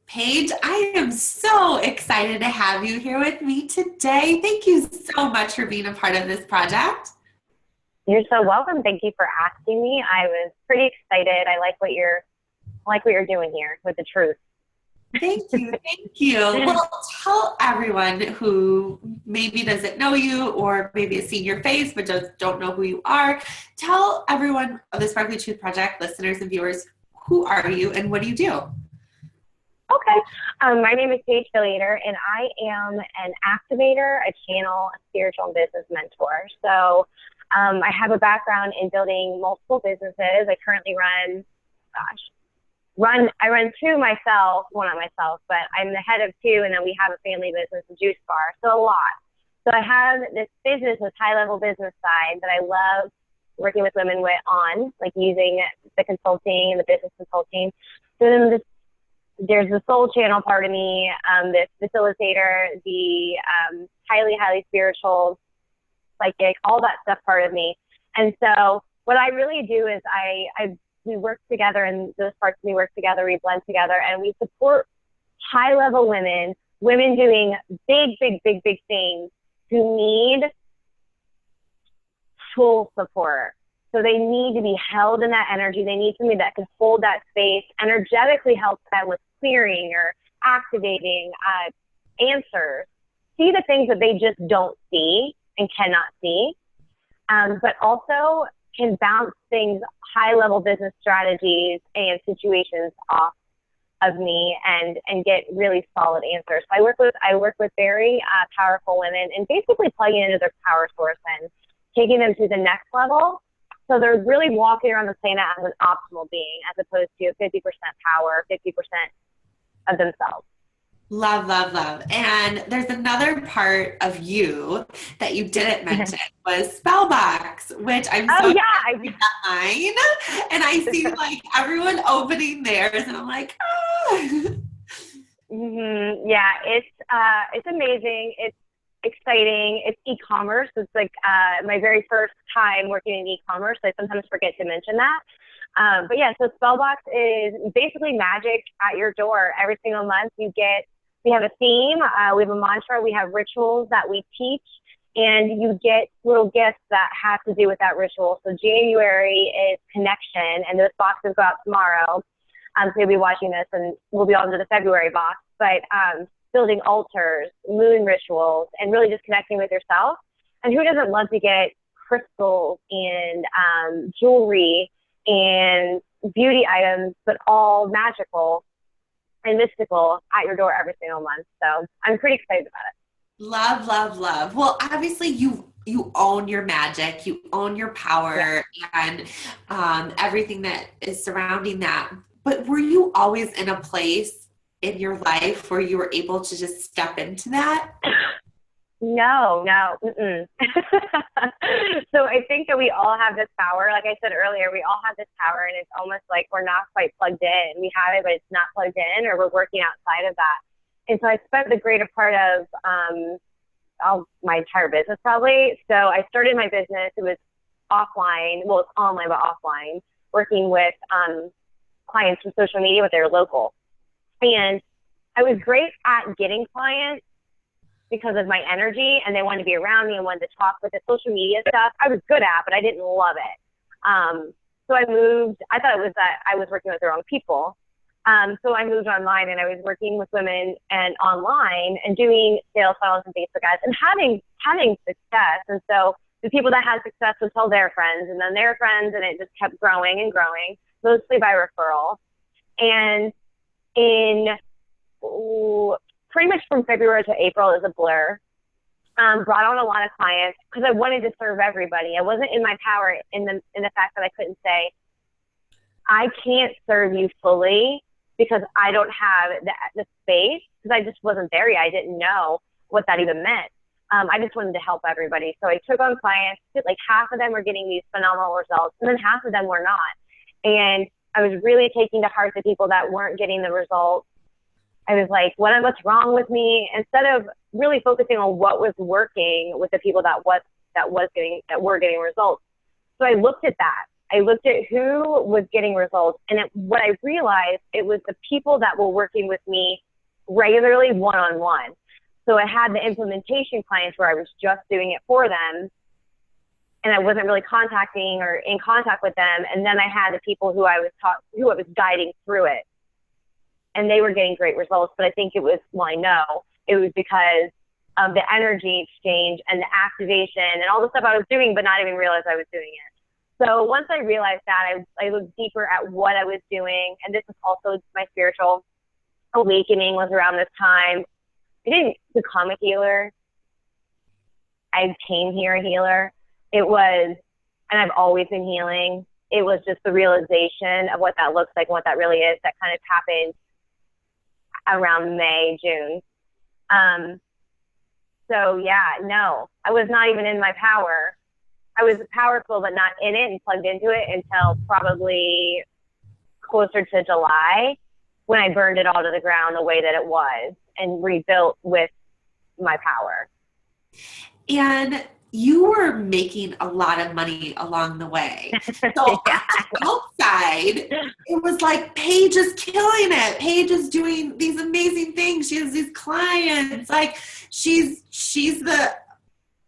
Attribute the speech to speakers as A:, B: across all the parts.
A: Paige, I am so excited to have you here with me today. Thank you so much for being a part of this project.
B: You're so welcome. Thank you for asking me. I was pretty excited. I like what you're doing here with the truth.
A: Thank you. Thank you. Well, tell everyone who maybe doesn't know you or maybe has seen your face but just don't know who you are. Tell everyone of the Sparkly Truth Project, listeners and viewers, who are you and what do you do?
B: Okay. My name is Paige Filliater, and I am an activator, a channel, a spiritual and business mentor. So I have a background in building multiple businesses. I currently I run two myself, well, not myself, but I'm the head of two, and then we have a family business, a juice bar, so a lot. So I have this business, this high-level business side that I love working with women on, like using the consulting and the business consulting. So then there's the soul channel part of me, this facilitator, the highly, highly spiritual, psychic, all that stuff part of me. And so what I really do is we work together, and those parts of me work together, we blend together, and we support high-level women doing big, big, big, big things who need soul support. So they need to be held in that energy. They need somebody that can hold that space, energetically help them with clearing or activating answers. See the things that they just don't see and cannot see, but also can bounce things, high-level business strategies and situations off of me and get really solid answers. So I work with very powerful women and basically plugging into their power source and taking them to the next level. So they're really walking around the planet as an optimal being, as opposed to 50% power, 50% of themselves.
A: Love, love, love. And there's another part of you that you didn't mention was Spellbox, which I'm so
B: yeah,
A: behind. And I see like everyone opening theirs and I'm like, oh.
B: Yeah, it's amazing. It's exciting. It's e-commerce. It's like my very first time working in e-commerce. I sometimes forget to mention that. But yeah, so Spellbox is basically magic at your door. Every single month we have a theme, we have a mantra, we have rituals that we teach, and you get little gifts that have to do with that ritual. So January is connection, and those boxes go out tomorrow. So you'll be watching this, and we'll be on to the February box. But building altars, moon rituals, and really just connecting with yourself. And who doesn't love to get crystals and jewelry and beauty items, but all magical and mystical at your door every single month. So I'm pretty excited about it.
A: Love, love, love. Well, obviously you own your magic, you own your power, and everything that is surrounding that. But were you always in a place in your life where you were able to just step into that?
B: No. So I think that we all have this power. Like I said earlier, we all have this power, and it's almost like we're not quite plugged in. We have it, but it's not plugged in, or we're working outside of that. And so I spent the greater part of my entire business probably. So I started my business. It was offline. Well, it's online, but offline, working with clients from social media, but they're local. And I was great at getting clients because of my energy, and they wanted to be around me and wanted to talk. With the social media stuff, I was good at, but I didn't love it. So I moved. I thought it was that I was working with the wrong people. So I moved online, and I was working with women and online and doing sales funnels and Facebook ads and having success. And so the people that had success would tell their friends, and then their friends, and it just kept growing and growing, mostly by referral. And pretty much from February to April is a blur. Brought on a lot of clients because I wanted to serve everybody. I wasn't in my power in the fact that I couldn't say, I can't serve you fully because I don't have the space, because I just wasn't there yet. I didn't know what that even meant. I just wanted to help everybody. So I took on clients, like half of them were getting these phenomenal results, and then half of them were not. And I was really taking to heart the people that weren't getting the results. I was like, what's wrong with me? Instead of really focusing on what was working with the people that were getting results. So I looked at that, I looked at who was getting results, and what I realized, it was the people that were working with me regularly one-on-one. So I had the implementation clients where I was just doing it for them, and I wasn't really contacting or in contact with them. And then I had the people who I was guiding through it, and they were getting great results. But I think it was, well, I know it was because of the energy exchange and the activation and all the stuff I was doing, but not even realize I was doing it. So once I realized that, I looked deeper at what I was doing. And this is also my spiritual awakening was around this time. I didn't become a healer. I came here a healer. It was, and I've always been healing. It was just the realization of what that looks like and what that really is that kind of happened around May, June. So yeah, no, I was not even in my power. I was powerful, but not in it and plugged into it until probably closer to July, when I burned it all to the ground the way that it was and rebuilt with my power.
A: And you were making a lot of money along the way. So
B: Yeah.
A: outside, it was like, Paige is killing it. Paige is doing these amazing things. She has these clients. Like she's the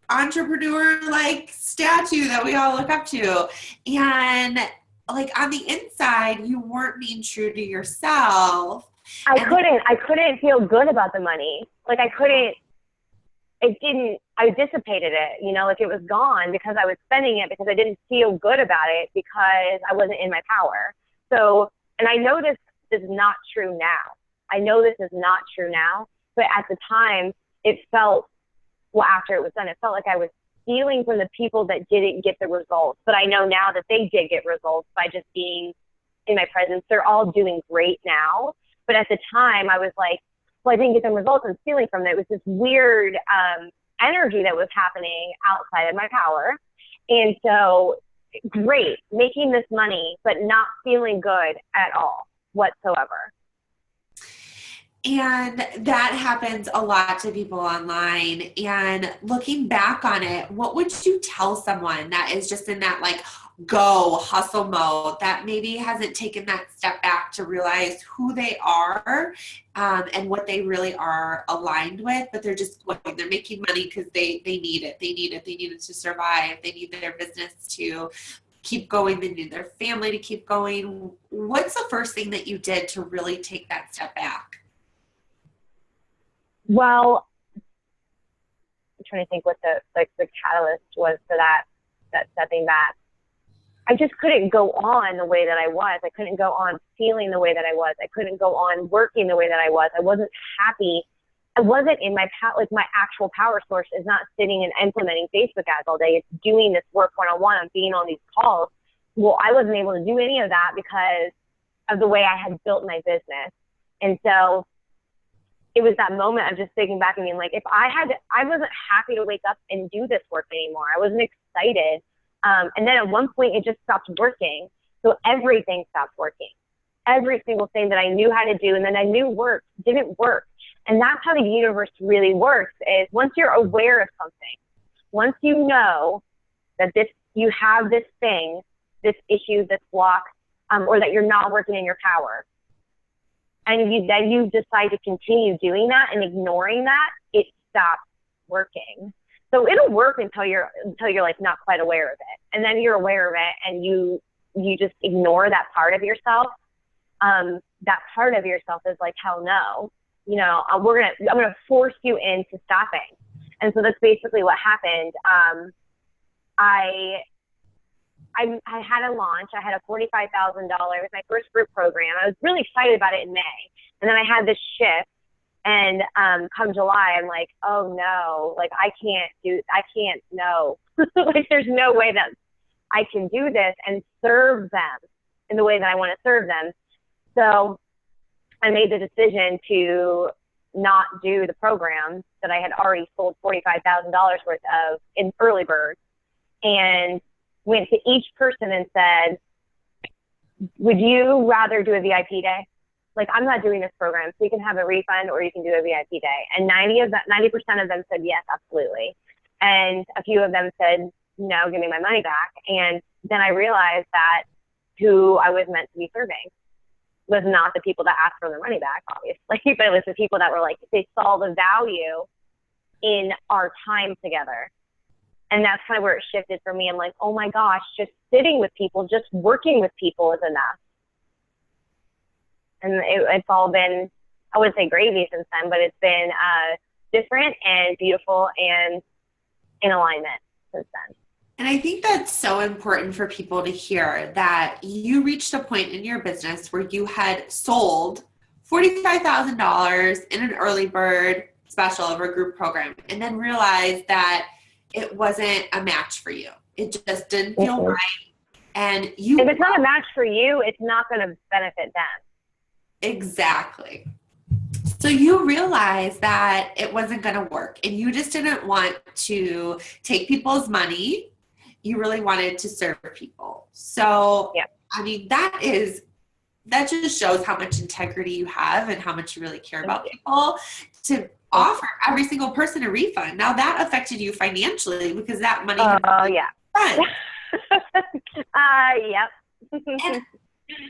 A: entrepreneur like statue that we all look up to. And like on the inside, you weren't being true to yourself.
B: I couldn't feel good about the money. Like I dissipated it, like it was gone because I was spending it because I didn't feel good about it because I wasn't in my power. So, and I know this is not true now. But at the time it felt, well, after it was done, it felt like I was stealing from the people that didn't get the results. But I know now that they did get results by just being in my presence. They're all doing great now. But at the time I was like, well, I didn't get them results and stealing from it. It was this weird energy that was happening outside of my power. And so great, making this money, but not feeling good at all whatsoever.
A: And that happens a lot to people online. And looking back on it, what would you tell someone that is just in that like go hustle mode, that maybe hasn't taken that step back to realize who they are and what they really are aligned with, but they're just going, they're making money because they need it. They need it to survive. They need their business to keep going. They need their family to keep going. What's the first thing that you did to really take that step back?
B: Well, I'm trying to think what the catalyst was for that stepping back. I just couldn't go on the way that I was. I couldn't go on feeling the way that I was. I couldn't go on working the way that I was. I wasn't happy. I wasn't in my my actual power source is not sitting and implementing Facebook ads all day. It's doing this work one-on-one and being on these calls. Well, I wasn't able to do any of that because of the way I had built my business. And so it was that moment of just thinking back and being like, I wasn't happy to wake up and do this work anymore. I wasn't excited. And then at one point it just stopped working. So everything stopped working. Every single thing that I knew how to do and then I knew worked didn't work. And that's how the universe really works, is once you're aware of something, once you know that you have this thing, this issue, this block, or that you're not working in your power, and you decide to continue doing that and ignoring that, it stops working. So it'll work until you're like not quite aware of it. And then you're aware of it and you just ignore that part of yourself. That part of yourself is like, hell no, I'm going to force you into stopping. And so that's basically what happened. I had a launch. I had a $45,000. It was my first group program. I was really excited about it in May. And then I had this shift. And come July, I'm like, oh no, like I can't, no. Like there's no way that I can do this and serve them in the way that I want to serve them. So I made the decision to not do the program that I had already sold $45,000 worth of in early bird, and went to each person and said, would you rather do a VIP day? Like, I'm not doing this program, so you can have a refund or you can do a VIP day. And 90% of them said yes, absolutely. And a few of them said no, give me my money back. And then I realized that who I was meant to be serving was not the people that asked for their money back, obviously, but it was the people that were like, they saw the value in our time together. And that's kind of where it shifted for me. I'm like, oh my gosh, just sitting with people, just working with people is enough. And it's all been, I wouldn't say gravy since then, but it's been different and beautiful and in alignment since then.
A: And I think that's so important for people to hear, that you reached a point in your business where you had sold $45,000 in an early bird special of a group program, and then realized that it wasn't a match for you. It just didn't feel right. And if
B: it's not a match for you, it's not going to benefit them.
A: Exactly. So you realized that it wasn't going to work, and you just didn't want to take people's money. You really wanted to serve people. So, yeah. I mean, that just shows how much integrity you have and how much you really care about people, to offer every single person a refund. Now that affected you financially because that money.
B: Oh, yeah. Yep.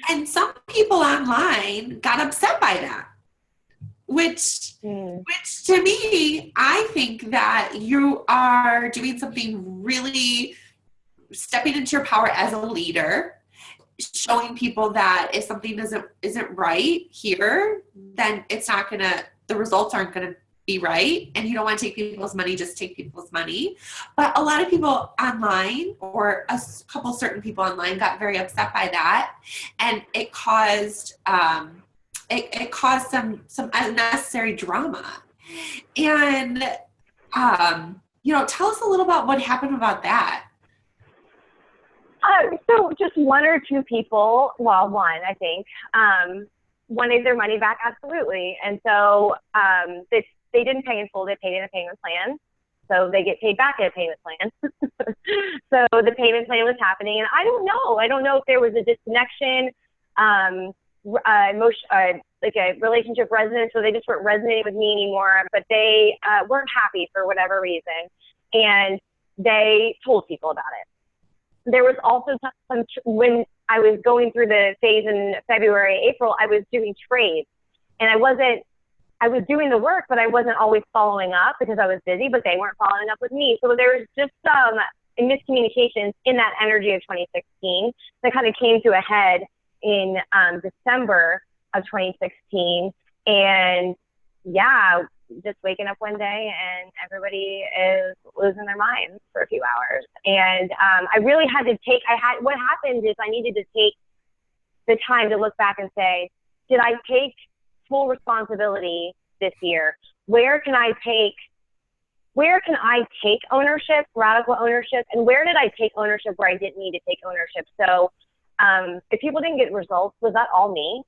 A: And some people online got upset by that. Which to me, I think that you are doing something really, stepping into your power as a leader, showing people that if something isn't right here, then it's not gonna, the results aren't gonna be right. And you don't want to take people's money, just take people's money. But a lot of people online, or a couple certain people online, got very upset by that, and it caused it caused some unnecessary drama. And tell us a little about what happened about that.
B: So just one or two people, well, one, I think, wanted their money back, absolutely. And so they didn't pay in full, they paid in a payment plan. So they get paid back in a payment plan. So the payment plan was happening, and I don't know if there was a disconnection, like a relationship resonance, so they just weren't resonating with me anymore, but they weren't happy for whatever reason. And they told people about it. There was also some, when I was going through the phase in February, April, I was doing trades, and I was doing the work, but I wasn't always following up because I was busy, but they weren't following up with me. So there was just some miscommunications in that energy of 2016 that kind of came to a head in December of 2016. And yeah, just waking up one day and everybody is losing their minds for a few hours. And I really had to what happened is I needed to take the time to look back and say, did I take full responsibility this year? Where can I take ownership, radical ownership, and where did I take ownership where I didn't need to take ownership? So if people didn't get results, was that all me?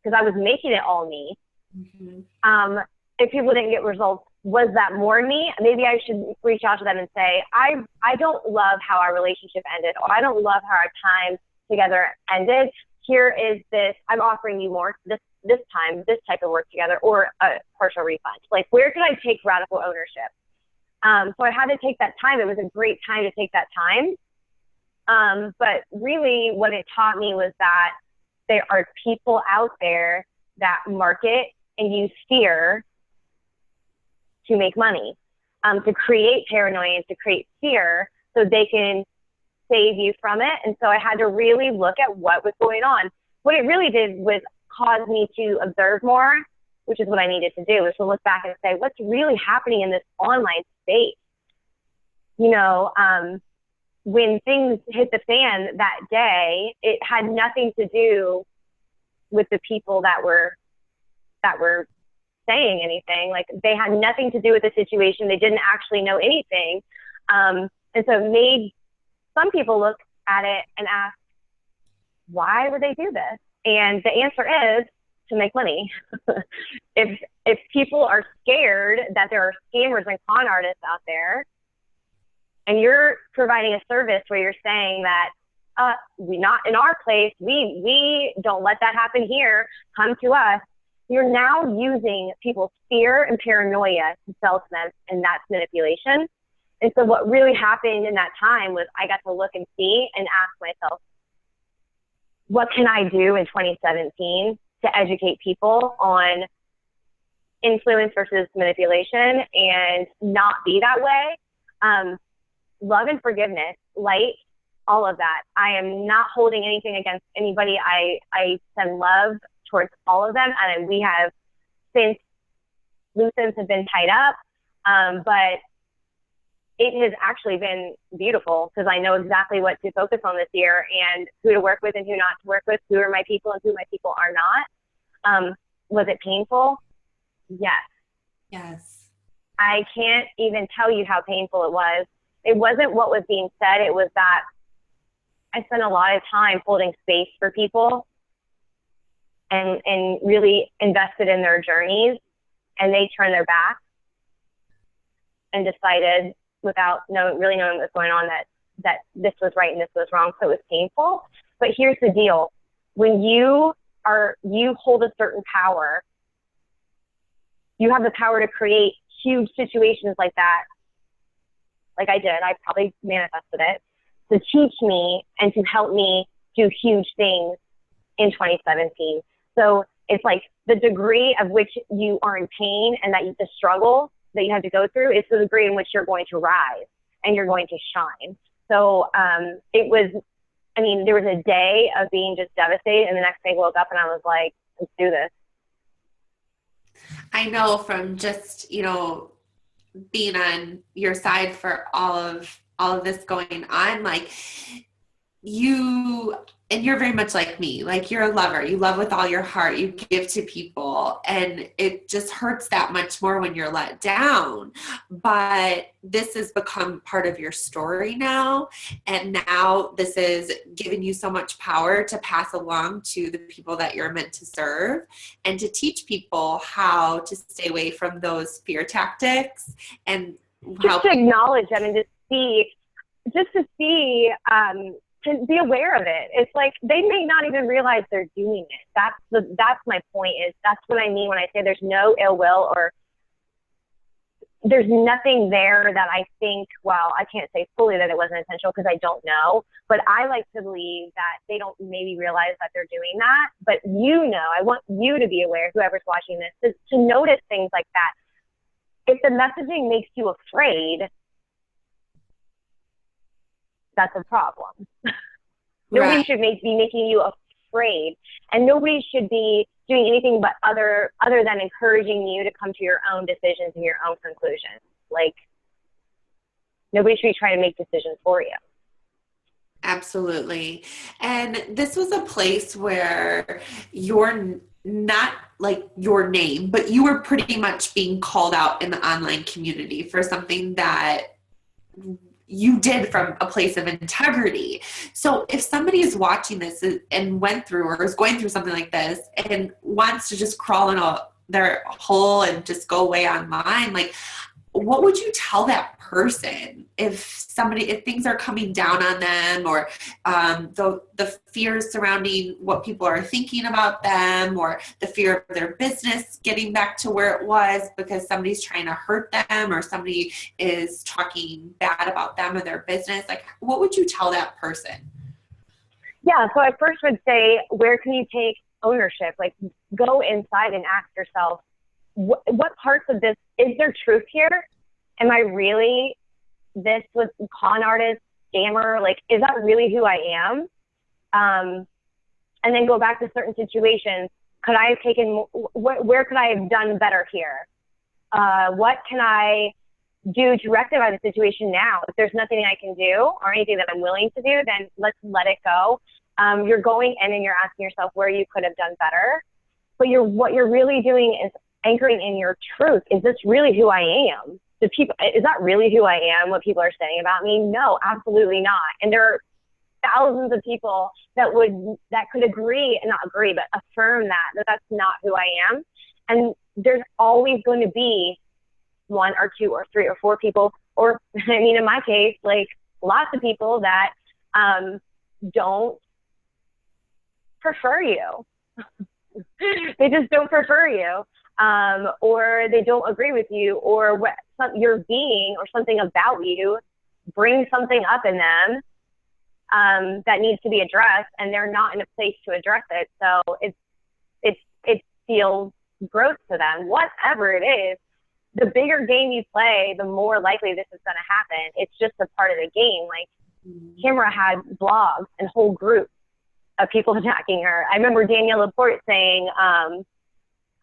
B: Because I was making it all me. Mm-hmm. If people didn't get results, was that more me? Maybe I should reach out to them and say, I don't love how our relationship ended, or I don't love how our time together ended. Here is this, I'm offering you more this time, this type of work together, or a partial refund. Like, where could I take radical ownership? So I had to take that time. It was a great time to take that time. But really what it taught me was that there are people out there that market and use fear to make money, to create paranoia, to create fear so they can save you from it. And so I had to really look at what was going on. What it really did was cause me to observe more, which is what I needed to do, is to look back and say, what's really happening in this online space? When things hit the fan that day, it had nothing to do with the people that were saying anything. Like, they had nothing to do with the situation. They didn't actually know anything. And so it made some people look at it and ask, why would they do this? And the answer is to make money. If people are scared that there are scammers and con artists out there, and you're providing a service where you're saying that, we not in our place, we don't let that happen here, come to us, you're now using people's fear and paranoia to sell to them, and that's manipulation. And so what really happened in that time was I got to look and see and ask myself, what can I do in 2017 to educate people on influence versus manipulation and not be that way? Love and forgiveness, light, all of that. I am not holding anything against anybody. I send love towards all of them. And we have, since loose ends have been tied up, but it has actually been beautiful because I know exactly what to focus on this year and who to work with and who not to work with, who are my people and who my people are not. Was it painful? Yes.
A: Yes.
B: I can't even tell you how painful it was. It wasn't what was being said. It was that I spent a lot of time holding space for people and really invested in their journeys, and they turned their back and decided without really knowing what was going on that this was right and this was wrong. So it was painful. But here's the deal. When you hold a certain power, you have the power to create huge situations like that. Like I did, I probably manifested it to teach me and to help me do huge things in 2017. So it's like the degree of which you are in pain and that the struggle that you have to go through is the degree in which you're going to rise and you're going to shine. So there was a day of being just devastated, and the next day I woke up and I was like, let's do this.
A: I know from just, being on your side for all of this going on, like you're very much like me. Like you're a lover. You love with all your heart. You give to people, and it just hurts that much more when you're let down. But this has become part of your story now. And now this is giving you so much power to pass along to the people that you're meant to serve and to teach people how to stay away from those fear tactics and
B: just to acknowledge them and to be aware of it. It's like they may not even realize they're doing it. That's my point. That's what I mean when I say there's no ill will, or there's nothing there that I think, well, I can't say fully that it wasn't intentional because I don't know, but I like to believe that they don't maybe realize that they're doing that. But I want you to be aware, whoever's watching this, to notice things like that. If the messaging makes you afraid, that's a problem. Nobody should be making you afraid, and nobody should be doing anything but other than encouraging you to come to your own decisions and your own conclusions. Like, nobody should be trying to make decisions for you.
A: Absolutely. And this was a place where you're not like your name, but you were pretty much being called out in the online community for something that you did from a place of integrity. So if somebody is watching this and went through or is going through something like this and wants to just crawl in their hole and just go away online, like, what would you tell that person if things are coming down on them, or the fears surrounding what people are thinking about them, or the fear of their business getting back to where it was because somebody's trying to hurt them or somebody is talking bad about them or their business? Like, what would you tell that person?
B: Yeah, so I first would say, where can you take ownership? Like, go inside and ask yourself, what parts of this, is there truth here? Am I really this with con artist, scammer? Like, is that really who I am? And then go back to certain situations. Could I have taken, where could I have done better here? What can I do to rectify the situation now? If there's nothing I can do or anything that I'm willing to do, then let's let it go. You're going in and you're asking yourself where you could have done better. But what you're really doing is anchoring in your truth. Is this really who I am? Is that really who I am, what people are saying about me? No, absolutely not. And there are thousands of people that could agree, and not agree, but affirm that that's not who I am. And there's always going to be one or two or three or four people, or I mean, in my case, like lots of people that don't prefer you. They just don't prefer you. or they don't agree with you, or what your being or something about you brings something up in them that needs to be addressed, and they're not in a place to address it. So it feels gross to them. Whatever it is, the bigger game you play, the more likely this is going to happen. It's just a part of the game. Like, Kimra had blogs and whole groups of people attacking her. I remember Danielle Laporte saying, I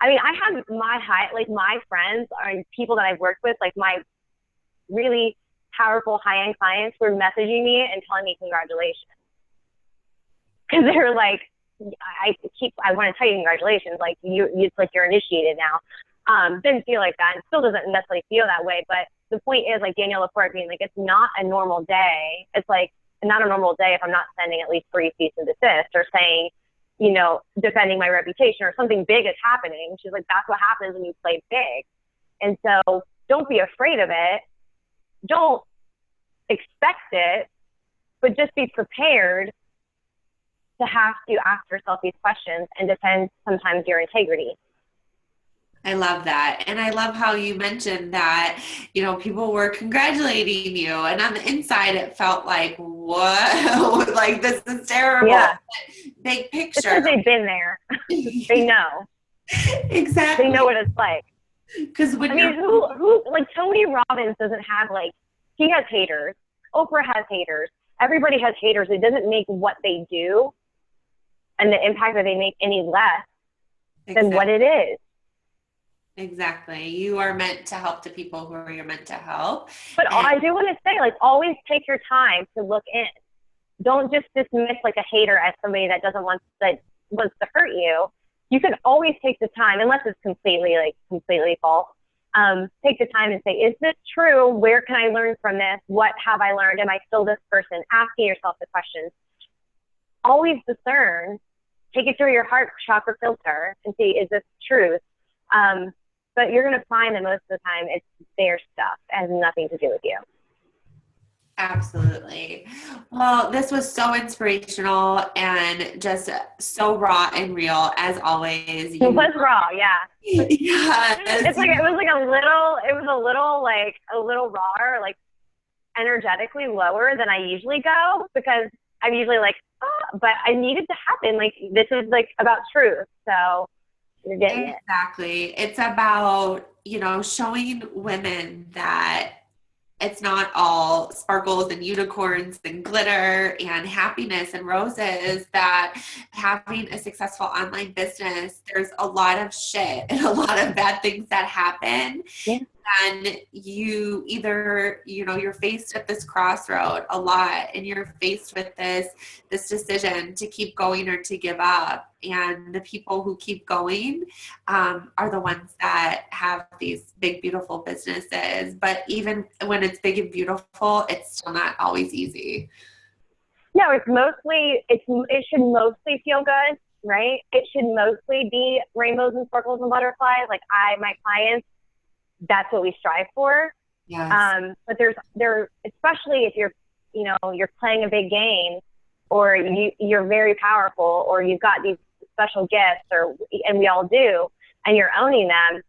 B: have my friends are people that I've worked with, like my really powerful high-end clients were messaging me and telling me congratulations. Because they're like, I want to tell you congratulations. Like, it's like you're initiated now. Didn't feel like that. It still doesn't necessarily feel that way. But the point is, like Danielle Laporte being like, it's not a normal day. It's like not a normal day if I'm not sending at least 3 cease and desist or saying, defending my reputation or something big is happening. She's like, that's what happens when you play big. And so don't be afraid of it. Don't expect it, but just be prepared to have to ask yourself these questions and defend sometimes your integrity.
A: I love that. And I love how you mentioned that, people were congratulating you. And on the inside, it felt like, what? Like, this is terrible.
B: Yeah.
A: Big picture.
B: It's because they've been there. They know.
A: Exactly.
B: They know what it's like.
A: Because
B: who like Tony Robbins doesn't have, like, he has haters. Oprah has haters. Everybody has haters. It doesn't make what they do and the impact that they make any less than what it is.
A: Exactly. You are meant to help the people who you're meant to help.
B: But I do want to say, like, always take your time to look in. Don't just dismiss like a hater as somebody that wants to hurt you. You can always take the time, unless it's completely false. Take the time and say, is this true? Where can I learn from this? What have I learned? Am I still this person? Asking yourself the questions. Always discern. Take it through your heart chakra filter and see, is this truth? But you're going to find that most of the time it's their stuff. It has nothing to do with you.
A: Absolutely. Well, this was so inspirational and just so raw and real as always.
B: It was raw, yeah.
A: Yes.
B: It was a little rawer, like energetically lower than I usually go, because I'm usually like, but I needed to happen. Like, this is like about truth. So you're getting it.
A: Exactly. It's about, showing women that it's not all sparkles and unicorns and glitter and happiness and roses, that having a successful online business, there's a lot of shit and a lot of bad things that happen.
B: Yeah.
A: And you either, you're faced at this crossroad a lot, and you're faced with this decision to keep going or to give up. And the people who keep going are the ones that have these big, beautiful businesses. But even when it's big and beautiful, it's still not always easy.
B: No, it should mostly feel good, right? It should mostly be rainbows and sparkles and butterflies. Like my clients, that's what we strive for.
A: Yes.
B: But there, especially if you're playing a big game, or you're very powerful, or you've got these special gifts, and we all do, and you're owning them,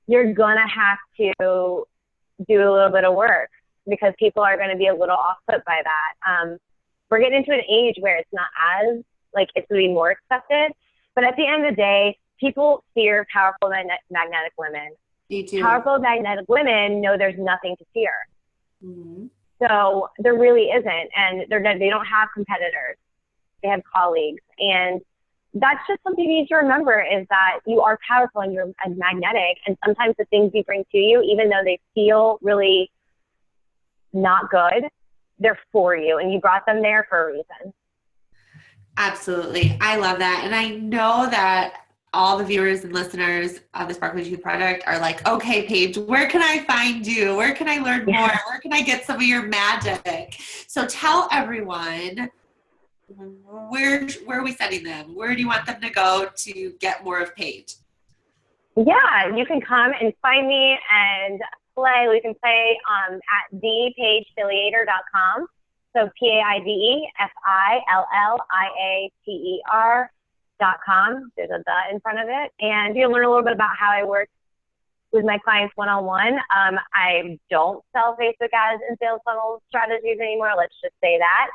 B: you're gonna have to do a little bit of work, because people are going to be a little off put by that. We're getting into an age where it's not as, like, it's going to be more accepted. But at the end of the day, people fear powerful magnetic women.
A: Me too.
B: Powerful magnetic women know there's nothing to fear.
A: Mm-hmm.
B: So there really isn't. And they don't have competitors. They have colleagues. And that's just something you need to remember, is that you are powerful and you're magnetic. And sometimes the things you bring to you, even though they feel really not good, they're for you, and you brought them there for a reason.
A: Absolutely. I love that. And I know that all the viewers and listeners of the Sparkly Youth Project are like, okay, Paige, where can I find you? Where can I learn more? Where can I get some of your magic? So tell everyone, where are we sending them? Where do you want them to go to get more of Paige?
B: Yeah, you can come and find me and play. We can play at thepaigefilliater.com. So PAIDEFILLIATER.com. spellbox.com. There's a "the" in front of it. And you'll learn a little bit about how I work with my clients one-on-one. I don't sell Facebook ads and sales funnel strategies anymore. Let's just say that.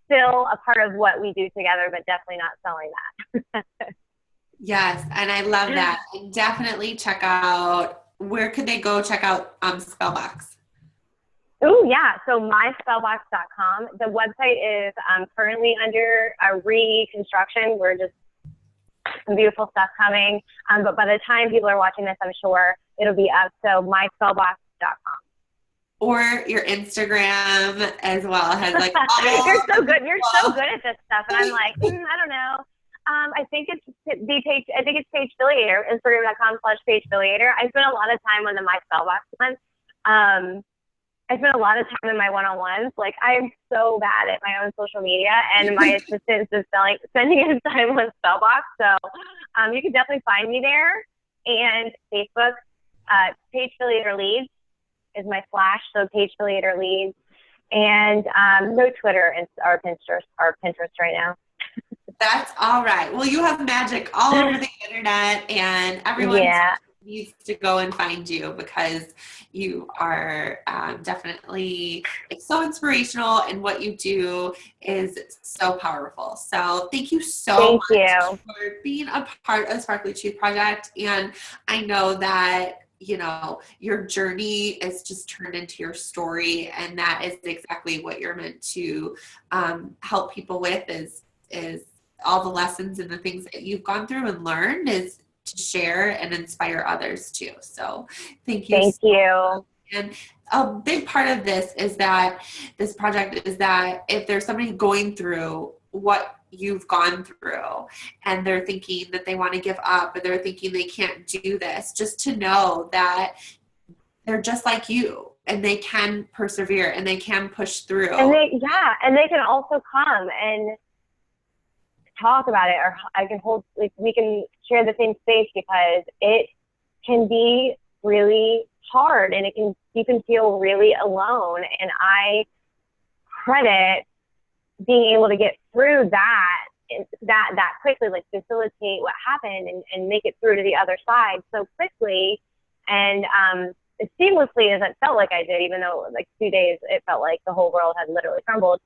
B: Still a part of what we do together, but definitely not selling that.
A: Yes, and I love that. And definitely check out, where could they go check out Spellbox?
B: Oh, yeah. So myspellbox.com. The website is currently under a reconstruction. We're just some beautiful stuff coming. But by the time people are watching this, I'm sure it'll be up. So myspellbox.com.
A: Or your Instagram as well has like,
B: You're so good. You're so good at this stuff. And I'm like, I don't know. I think it's Paige. I think it's Paige Filliater, Instagram.com/Paige Filliater. I spend a lot of time on the My Spellbox one. I spend a lot of time in my one-on-ones. Like, I'm so bad at my own social media, and my assistant is spending his time on Spellbox. So you can definitely find me there. And Facebook, Paige Filliater Leads is my flash. So Paige Filliater Leads, and no Twitter or Pinterest right now.
A: That's all right. Well, you have magic all over the internet, and everyone needs to go and find you, because you are definitely so inspirational, and what you do is so powerful. So thank you so much for being a part of Sparkly Truth Project. And I know that, you know, your journey is just turned into your story, and that is exactly what you're meant to help people with, is all the lessons and the things that you've gone through and learned, is to share and inspire others too. So thank you.
B: Thank you.
A: And a big part of this project is that if there's somebody going through what you've gone through, and they're thinking that they want to give up, or they're thinking they can't do this, just to know that they're just like you, and they can persevere, and they can push through.
B: And they can also come and talk about it, or I can we can share the same space, because it can be really hard, and you can feel really alone. And I credit being able to get through that quickly, like facilitate what happened and make it through to the other side so quickly and as seamlessly as it felt like I did, even though like 2 days it felt like the whole world had literally crumbled.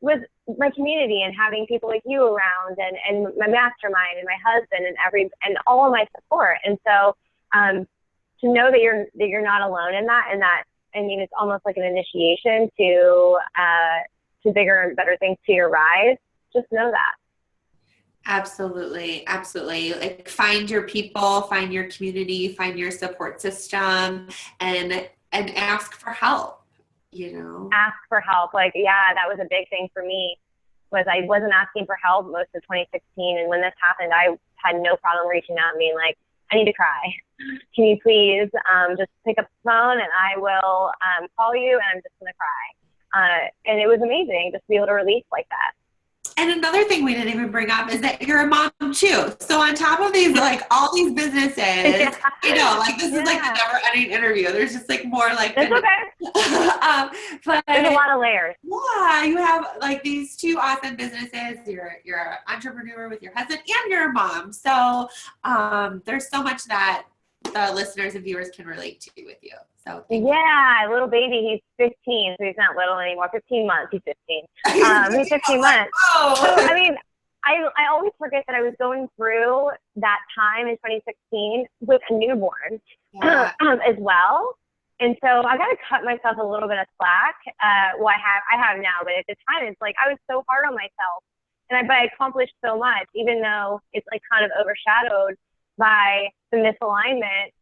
B: With my community and having people like you around, and my mastermind, and my husband, and all of my support. And so to know that you're not alone in that, I mean, it's almost like an initiation to bigger and better things to your rise. Just know that.
A: Absolutely. Absolutely. Like, find your people, find your community, find your support system, and ask for help. You know,
B: ask for help. Like, that was a big thing for me, was I wasn't asking for help most of 2016. And when this happened, I had no problem reaching out and being like, I need to cry. Can you please just pick up the phone, and I will call you, and I'm just going to cry. And it was amazing just to be able to release like that.
A: And another thing we didn't even bring up is that you're a mom too. So on top of these, like all these businesses, you know, like this is like a never ending interview. There's just like more like,
B: it's okay.
A: But
B: there's a lot of layers.
A: Yeah, you have like these two awesome businesses. You're an entrepreneur with your husband, and you're a mom. So there's so much that the listeners and viewers can relate to with you. So
B: little baby, he's 15, so he's not little anymore. 15 months, he's 15. He's 15 months.
A: Oh.
B: So, I mean, I always forget that I was going through that time in 2016 with a newborn as well. And so I got to cut myself a little bit of slack. Well, I have now, but at the time, it's like I was so hard on myself, but I accomplished so much, even though it's like kind of overshadowed by the misalignment.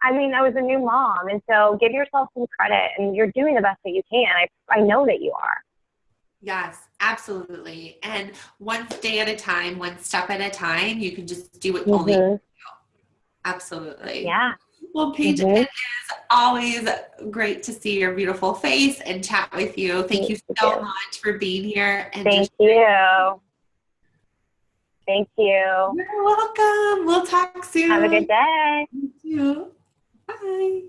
B: I mean, I was a new mom, and so give yourself some credit, and you're doing the best that you can. I know that you are.
A: Yes, absolutely. And one day at a time, one step at a time, you can just do what only you can do. Absolutely.
B: Yeah.
A: Well, Paige, it is always great to see your beautiful face and chat with you. Thank you so much for being here. And
B: Thank you. Thank you.
A: You're welcome. We'll talk soon.
B: Have a good day.
A: You too. Bye.